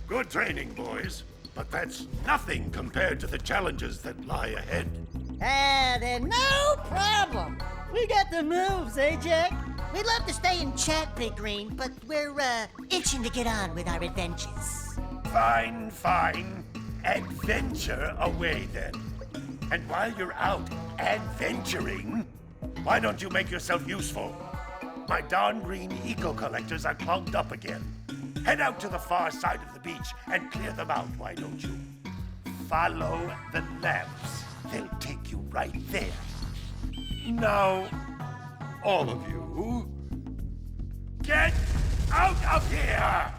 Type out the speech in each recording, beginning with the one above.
Good training, boys. But that's nothing compared to the challenges that lie ahead. Then no problem. We got the moves, eh, Jack? We'd love to stay and chat, Big Green, but we're, itching to get on with our adventures. Fine, fine. Adventure away, then. And while you're out adventuring, why don't you make yourself useful? My darn green eco-collectors are clogged up again. Head out to the far side of the beach and clear them out, why don't you? Follow the lamps. They'll take you right there. Now, all of you, get out of here!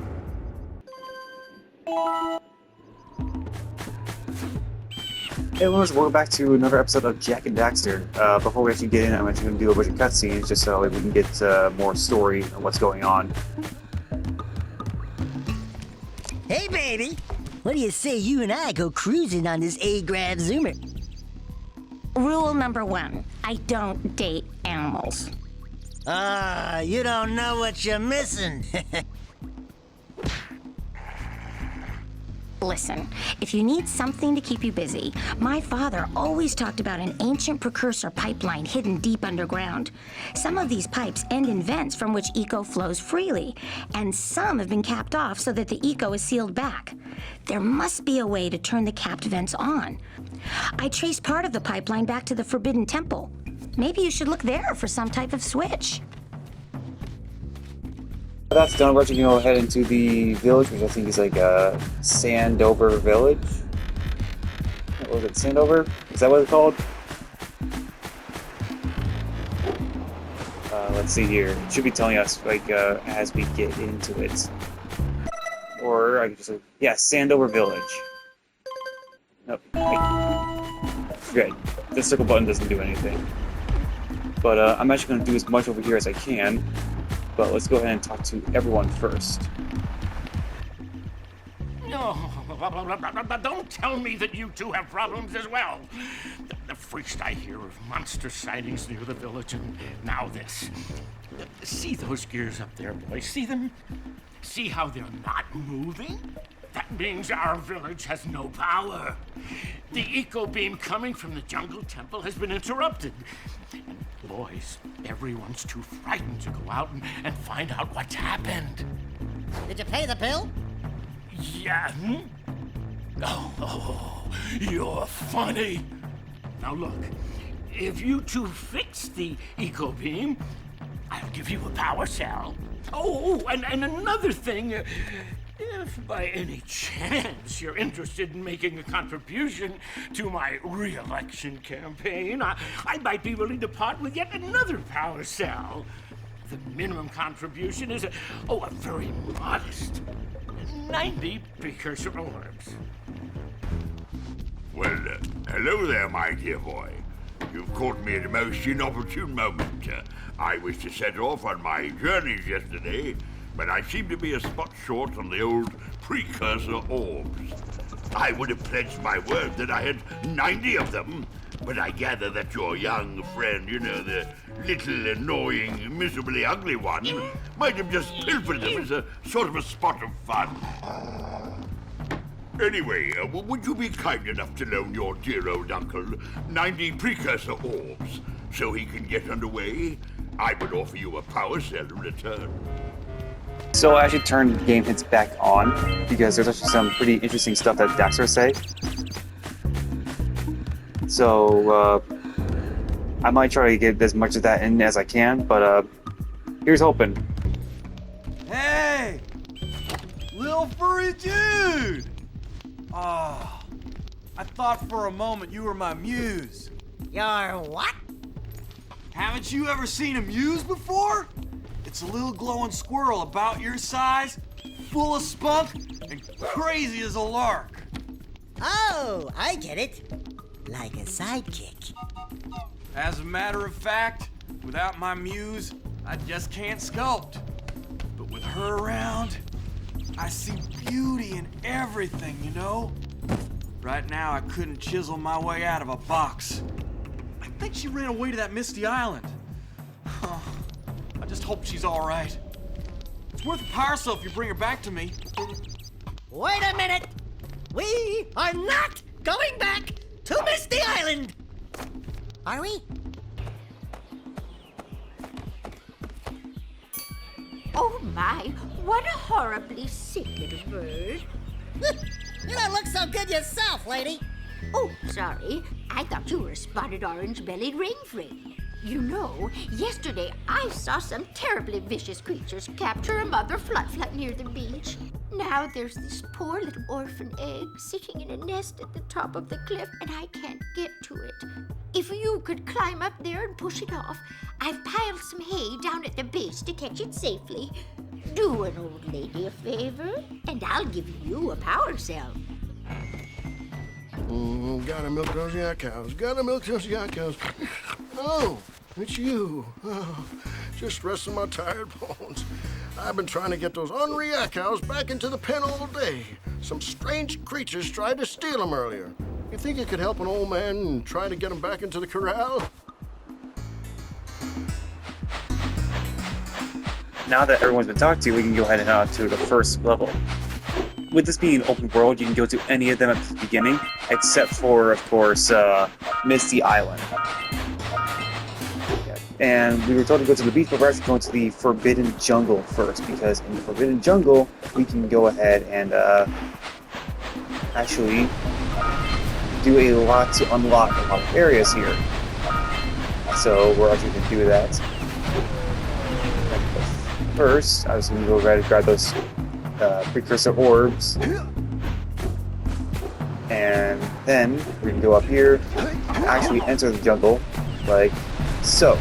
Hey everyone, welcome back to another episode of Jak and Daxter. Before we actually get in, I'm actually going to do a bunch of cutscenes just so we can get more story on what's going on. Hey, baby. What do you say you and I go cruising on this A-Grab Zoomer? Rule number 1, I don't date animals. You don't know what you're missing. Listen, if you need something to keep you busy, my father always talked about an ancient precursor pipeline hidden deep underground. Some of these pipes end in vents from which eco flows freely, and some have been capped off so that the eco is sealed back. There must be a way to turn the capped vents on. I traced part of the pipeline back to the Forbidden Temple. Maybe you should look there for some type of switch. That's done. We're actually going to head into the village, which I think is like Sandover Village. What was it? Sandover? Is that what it's called? Let's see here. It should be telling us like as we get into it. Or I could just say, yeah, Sandover Village. Nope. Great. The circle button doesn't do anything. But I'm actually going to do as much over here as I can. But let's go ahead and talk to everyone first. No, don't tell me that you two have problems as well. The first I hear of monster sightings near the village, and now this. See those gears up there, boys? See them? See how they're not moving? That means our village has no power. The eco beam coming from the jungle temple has been interrupted. And boys, everyone's too frightened to go out and find out what's happened. Did you pay the bill? Yeah. Oh, you're funny. Now look, if you two fix the eco beam, I'll give you a power cell. Oh, and another thing. If by any chance you're interested in making a contribution to my re-election campaign, I might be willing to part with yet another power cell. The minimum contribution is a very modest 90 precursor orbs. Well, hello there, my dear boy. You've caught me at a most inopportune moment. I was to set off on my journeys yesterday, but I seem to be a spot short on the old precursor orbs. I would have pledged my word that I had 90 of them, but I gather that your young friend, the little annoying, miserably ugly one, might have just pilfered them as a sort of a spot of fun. Anyway, would you be kind enough to loan your dear old uncle 90 precursor orbs so he can get underway? I would offer you a power cell in return. So I actually turned game hits back on because there's actually some pretty interesting stuff that Daxter say. So I might try to get as much of that in as I can, but here's hoping. Hey! Little furry dude! Ah, I thought for a moment you were my muse. Your what? Haven't you ever seen a muse before? It's a little glowing squirrel about your size, full of spunk, and crazy as a lark. Oh, I get it. Like a sidekick. As a matter of fact, without my muse, I just can't sculpt. But with her around, I see beauty in everything, you know? Right now, I couldn't chisel my way out of a box. I think she ran away to that misty island. I just hope she's all right. It's worth a power cell if you bring her back to me. Wait a minute! We are not going back to Misty Island! Are we? Oh my, what a horribly sick little bird. You don't look so good yourself, lady. Oh, sorry. I thought you were a spotted orange-bellied rainframe. You know, yesterday I saw some terribly vicious creatures capture a mother flut-flut near the beach. Now there's this poor little orphan egg sitting in a nest at the top of the cliff, and I can't get to it. If you could climb up there and push it off, I've piled some hay down at the base to catch it safely. Do an old lady a favor, and I'll give you a power cell. Gotta milk those yak cows. Gotta milk those yak cows. Oh, it's you. Oh, just resting my tired bones. I've been trying to get those ornery yak cows back into the pen all day. Some strange creatures tried to steal them earlier. You think you could help an old man and try to get them back into the corral? Now that everyone's been talked to, we can go ahead and head out to the first level. With this being an open world, you can go to any of them at the beginning, except for, of course, Misty Island. And we were told to go to the beach, but we're actually going to the Forbidden Jungle first, because in the Forbidden Jungle, we can go ahead and actually do a lot to unlock a lot of areas here. So we're actually going to do that. First, I was going to go ahead and grab those precursor orbs. And then we can go up here, actually enter the jungle, like so.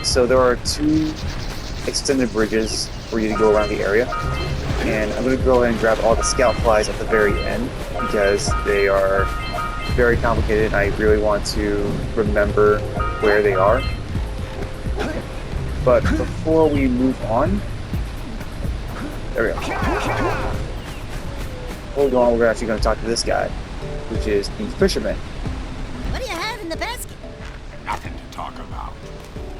So there are 2 extended bridges for you to go around the area. And I'm going to go ahead and grab all the scout flies at the very end, because they are very complicated and I really want to remember where they are. But before we move on, there we go. Hold on, we're actually going to talk to this guy, which is the fisherman. What do you have in the basket? Nothing to talk about.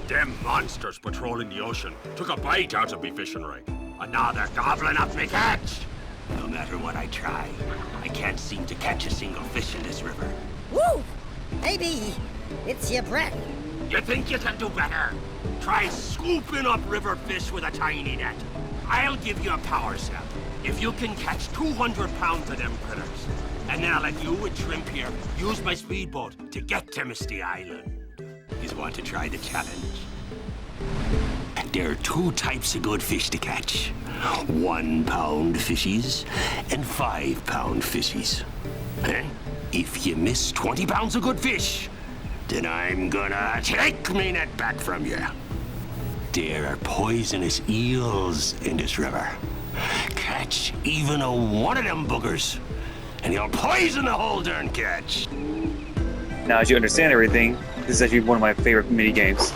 Them monsters patrolling the ocean took a bite out of me fishing rig. And now they're gobbling up me catch. No matter what I try, I can't seem to catch a single fish in this river. Woo! Maybe it's your breath. You think you can do better? Try scooping up river fish with a tiny net. I'll give you a power cell if you can catch 200 pounds of them critters. And then I'll let you and Shrimp here use my speedboat to get to Misty Island. You want to try the challenge? There are 2 types of good fish to catch. 1 pound fishies and 5 pound fishies. Eh? If you miss 20 pounds of good fish, then I'm gonna take me net back from you. There are poisonous eels in this river. Catch even a one of them boogers, and you'll poison the whole darn catch. Now, as you understand everything, this is actually one of my favorite mini games.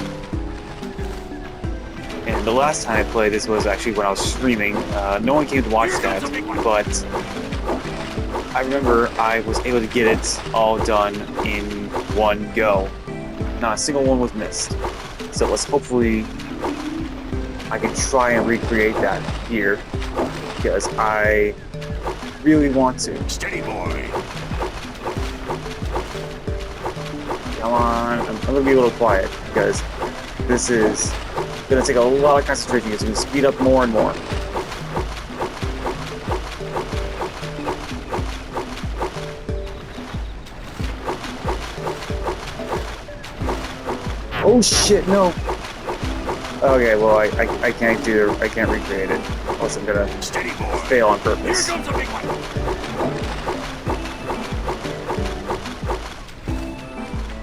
And the last time I played this was actually when I was streaming. No one came to watch that, but I remember I was able to get it all done in one go. Not a single one was missed. So let's hopefully I can try and recreate that here, because I really want to. Steady, boy. Come on, I'm gonna be a little quiet, because this is gonna take a lot of concentration. It's gonna speed up more and more. Oh shit, no. Okay, well I can't recreate it. Unless I'm gonna fail on purpose. Here comes a big one.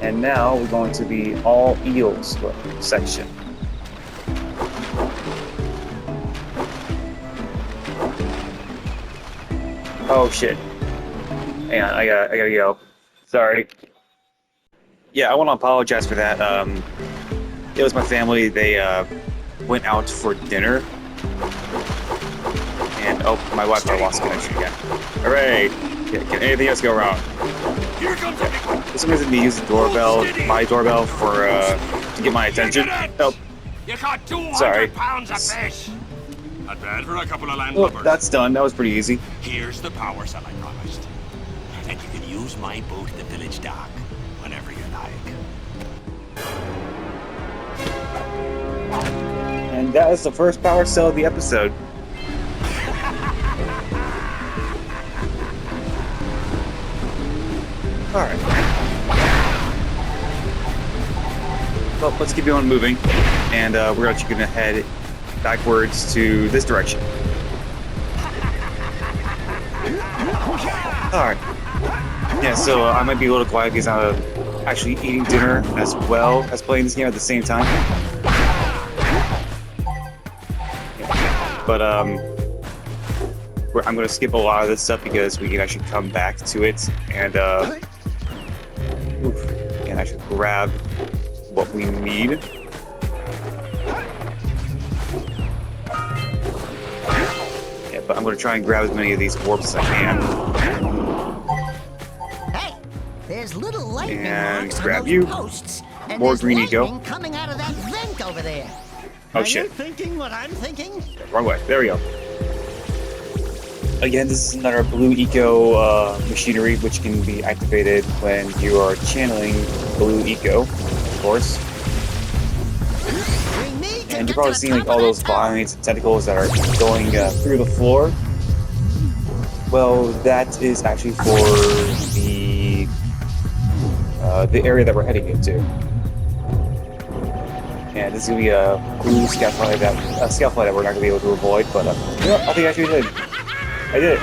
And now we're going to the all eels section. Oh shit. Hang on, I gotta go. Sorry. Yeah, I want to apologize for that. It was my family. They went out for dinner. And oh, my Wi-Fi lost connection again. Alright. Can anything else go wrong? Here comes a big one. For some reason, they used the doorbell, my doorbell, for to get my attention. Oh, You caught 200 sorry. pounds of fish. Not bad for a couple of Well, landlubbers. that's done. That was pretty easy. Here's the power cell I promised. And you can use my boat at the village dock whenever you like. And that is the first power cell of the episode. Alright. Well, let's keep on moving. And we're actually going to head backwards to this direction. Alright. Yeah, so I might be a little quiet because I'm actually eating dinner as well as playing this game at the same time. But I'm going to skip a lot of this stuff because we can actually come back to it and actually grab what we need. Yeah, but I'm going to try and grab as many of these orbs as I can. Hey, there's little lightning And marks grab on those you. posts, and More there's green eco. lightning coming out of that vent over there. Oh Are shit. you thinking what I'm thinking? Wrong way. There we go. Again, this is another blue eco machinery which can be activated when you are channeling blue eco, of course. We need to And get you're probably to the seeing like top all of those that tower. vines and tentacles that are going through the floor. Well, that is actually for the area that we're heading into. And this is gonna be a blue scout flight that we're not gonna be able to avoid, but you know, I think I actually did. I did it.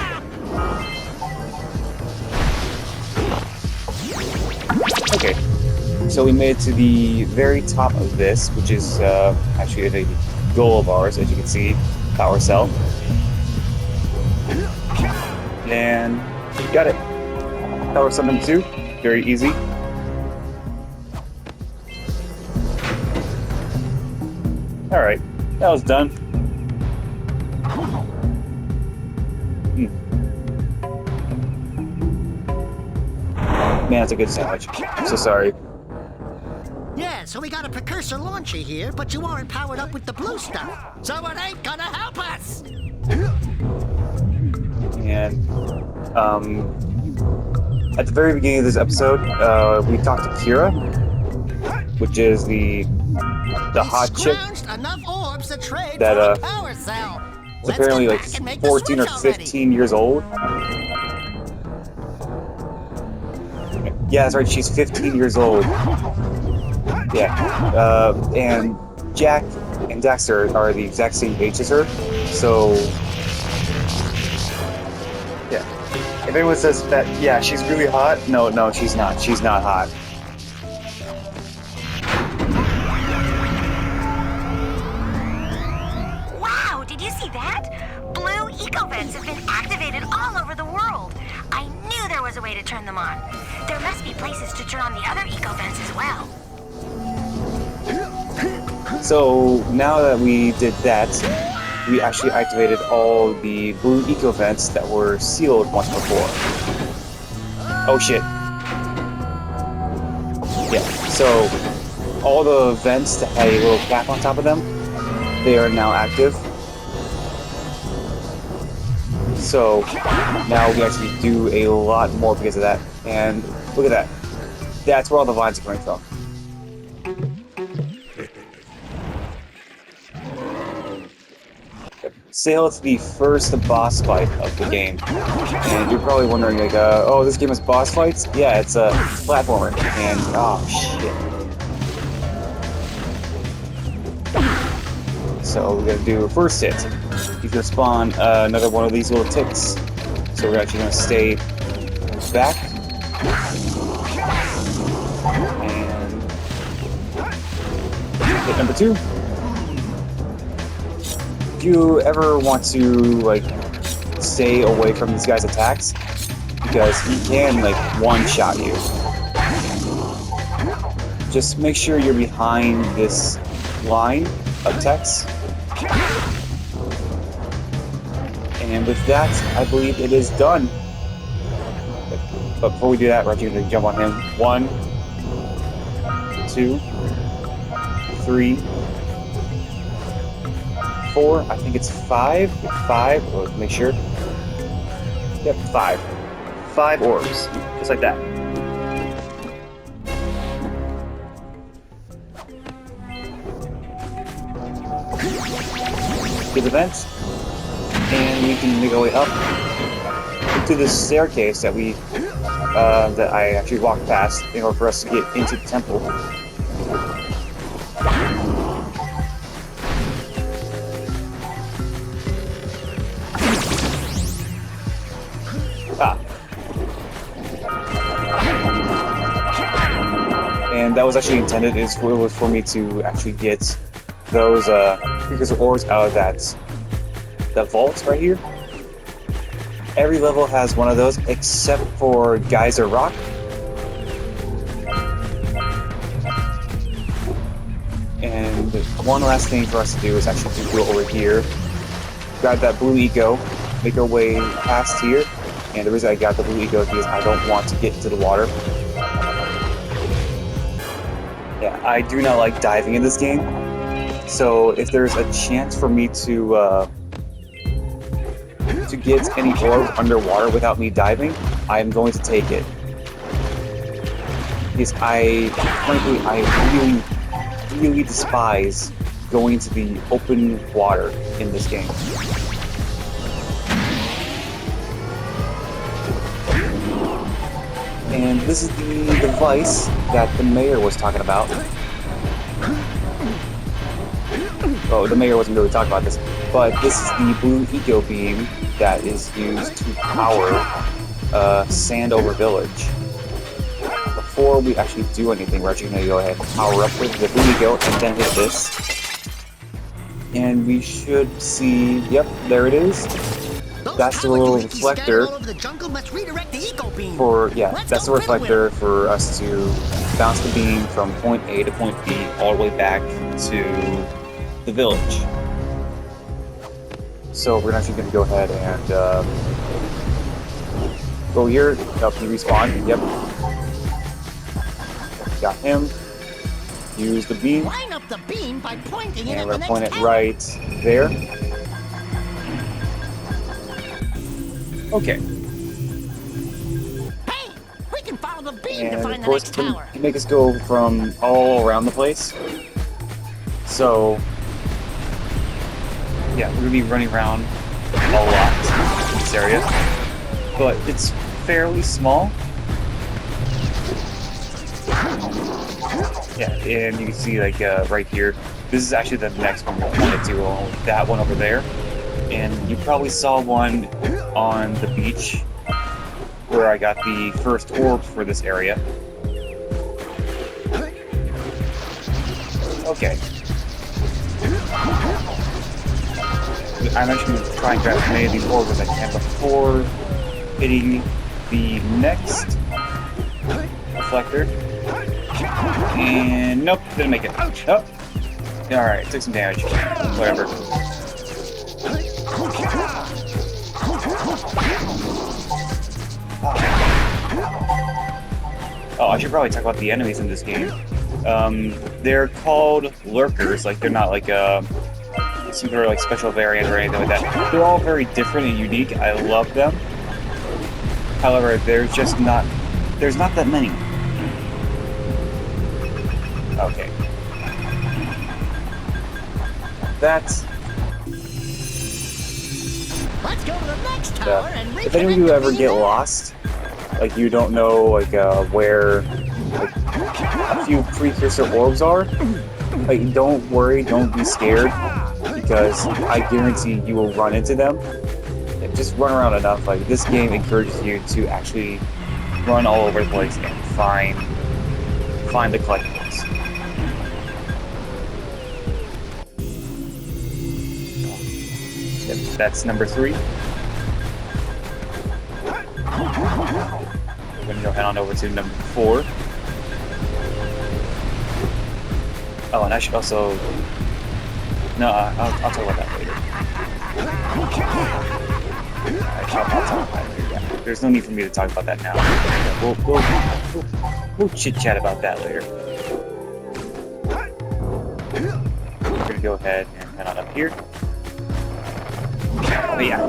Okay, so we made it to the very top of this, which is actually a goal of ours, as you can see, power cell. And got it. Power cell number 2, very easy. Alright, that was done. Man, that's a good sandwich. I'm so sorry. Yeah, so we got a precursor launcher here, but you aren't powered up with the blue stuff. So it ain't gonna help us. And at the very beginning of this episode, we talked to Kira, which is the hot chick Scrounged enough orbs to trade that for a power cell. is Let's apparently get like back and make the 14 or switch already. 15 years old. Yeah, that's right, she's 15 years old. Yeah, and Jak and Daxter are the exact same age as her, so yeah. If anyone says that, yeah, she's really hot, no, she's not. She's not hot. Wow, did you see that? Blue eco-vents have been activated all over the world. I knew there was a way to turn them on. There must be places to turn on the other eco-vents as well. So now that we did that, we actually activated all the blue eco vents that were sealed once before. Oh shit. Yeah, so all the vents that had a little cap on top of them, they are now active. So now we actually do a lot more because of that. And look at that. That's where all the vines are coming from. Sail to the first boss fight of the game. And you're probably wondering, like, oh, this game has boss fights? Yeah, it's a platformer. And, oh, shit. So we're gonna do first hit. He's gonna spawn another one of these little ticks. So we're actually gonna stay back. And hit number 2. If you ever want to, like, stay away from this guy's attacks, because he can, like, one-shot you. Just make sure you're behind this line of text. And with that, I believe it is done. But before we do that, we're actually going to jump on him. 1, 2, 3, 4. I think it's 5. 5. Let's make sure. Yep, 5. 5 orbs, just like that. To the vents, and we can make our way up to this staircase that that I actually walked past in order for us to get into the temple. And that was actually intended. It was for me to actually get those precursor orbs out of that vault right here. Every level has one of those except for Geyser Rock. And one last thing for us to do is actually to go over here, grab that blue eco, make our way past here. And the reason I got the blue eco is because I don't want to get into the water. Yeah, I do not like diving in this game. So if there's a chance for me to get any orb underwater without me diving, I am going to take it. Because frankly, I really despise going to the open water in this game. And this is the device that the mayor was talking about. Oh, the mayor wasn't really talking about this, but this is the blue eco beam that is used to power Sandover Village. Before we actually do anything, we're actually going to go ahead and power up with the blue eco and then hit this. And we should see, yep, there it is. That's the little reflector that's the reflector for us to bounce the beam from point A to point B all the way back to the village. So we're actually going to go ahead and go here. Help you respawn. Yep. Got him. Use the beam. Line up the beam by pointing it and at we're the going to next point it right there. Okay. Hey, we can follow the beam to And find of the course, next tower. you make us go from all around the place. So, yeah, we're gonna be running around a lot in this area, but it's fairly small. Yeah, and you can see like right here. This is actually the next one we wanted to. That one over there, and you probably saw one on the beach where I got the first orb for this area. Okay. I'm actually going to try and grab as many of these orbs as I can before hitting the next reflector. And nope, didn't make it. Oh. Alright, took some damage. Whatever. Oh, I should probably talk about the enemies in this game. They're called lurkers, like they're not like some sort of like special variant or anything like that. They're all very different and unique. I love them. However, there's not that many. Okay. That's... Let's go to the next tower and if any of you ever get lost, like you don't know like where like, a few precursor orbs are, like don't worry, don't be scared, because I guarantee you will run into them. And just run around enough. Like this game encourages you to actually run all over the place and find the collectibles. Yep, that's number 3. We're gonna go head on over to number 4. Oh, and I should also... No, I'll talk about that later. I'll talk about that later, yeah. There's no need for me to talk about that now. We'll chit-chat about that later. We're gonna go ahead and head on up here. But yeah.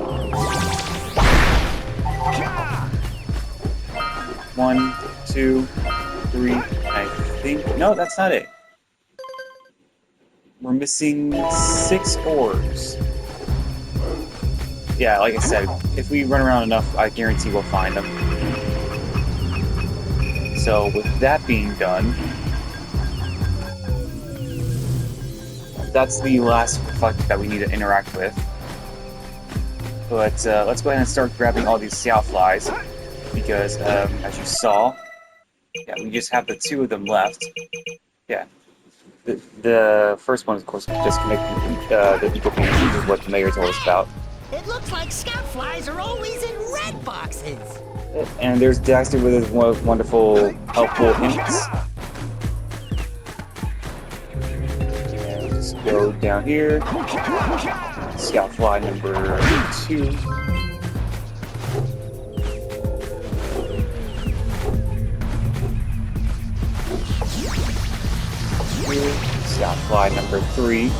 1, 2, 3, I think. No, that's not it. We're missing 6 orbs. Yeah, like I said, if we run around enough, I guarantee we'll find them. So, with that being done, that's the last reflector that we need to interact with. But let's go ahead and start grabbing all these Xiao flies, because as you saw, yeah, we just have the 2 of them left. Yeah. The first one, of course, disconnecting the eco beam, which is what the mayor told us about. It looks like scout flies are always in red boxes. And there's Daxter with his wonderful, helpful hints. And just go down here. Scout fly number 2. Scout fly number 3.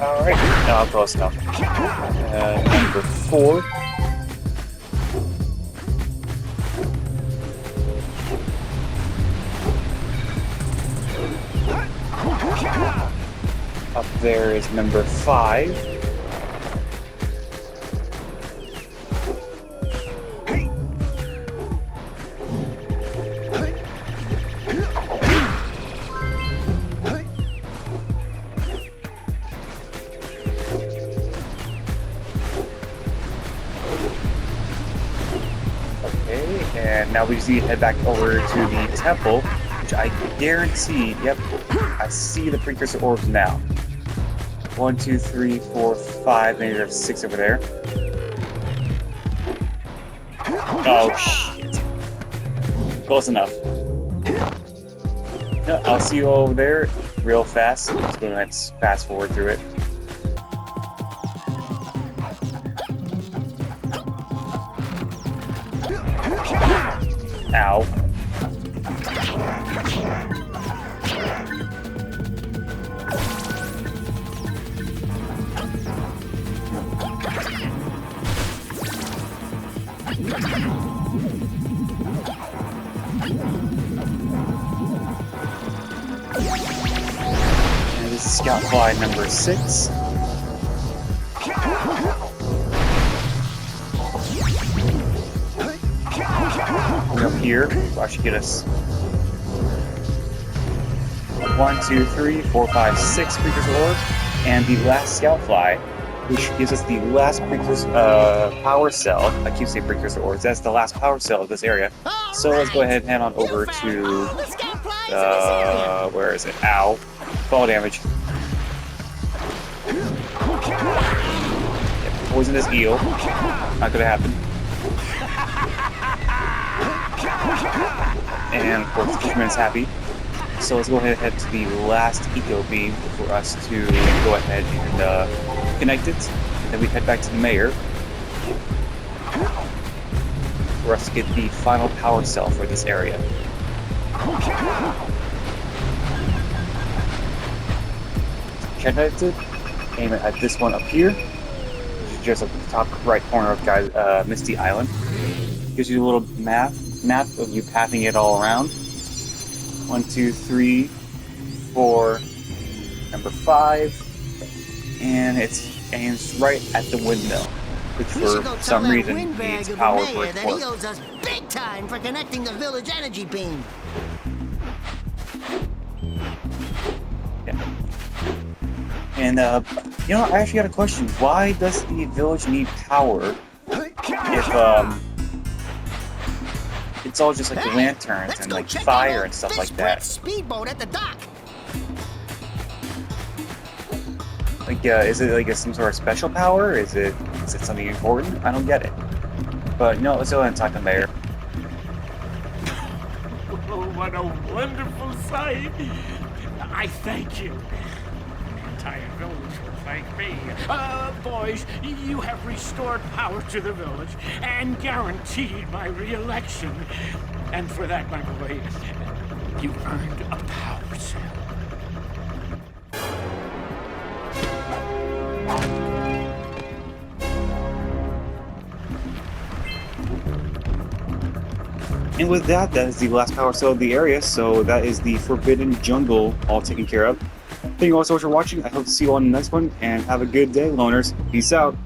Alright, now close enough. Number 4. Up there is number 5. And now we just need to head back over to the temple, which I guarantee, yep, I see the precursor orbs now. 1, 2, 3, 4, 5, maybe there's 6 over there. Oh, shit. Close enough. No, I'll see you over there real fast. Let's go ahead and fast forward through it. Ow. And this is scout fly number 6. Up here, that should get us 1, 2, 3, 4, 5, 6 precursor orbs, and the last scout fly, which gives us the last precursor power cell. I keep saying precursor orbs. That's the last power cell of this area. So let's go ahead and head on over to where is it? Ow! Fall damage. Yep, poisonous eel. Not gonna happen. And of course, the fisherman's happy. So let's go ahead and head to the last eco beam for us to go ahead and connect it. Then we head back to the mayor for us to get the final power cell for this area. Connect it. Aim it at this one up here, which is just at the top right corner of Misty Island. Gives you a little map of you pathing it all around. 1, 2, 3, 4, number 5, and it's aims right at the windmill, which for some reason needs power for it to work. He owes us big time for connecting the village energy beam. Yeah. And you know, I actually got a question. Why does the village need power if it's all just like lanterns and like fire and stuff like that? Speedboat at the dock. Like, is it like some sort of special power? Is it something important? I don't get it. But no, let's go ahead and talk to the mayor. Oh, what a wonderful sight! I thank you. The entire village will thank me. Boys, you have restored power to the village and guaranteed my re-election. And for that, my boy, you earned a power cell. And with that, that is the last power cell of the area, so that is the Forbidden Jungle all taken care of. Thank you all so much for watching. I hope to see you all in the next one, and have a good day, loners. Peace out.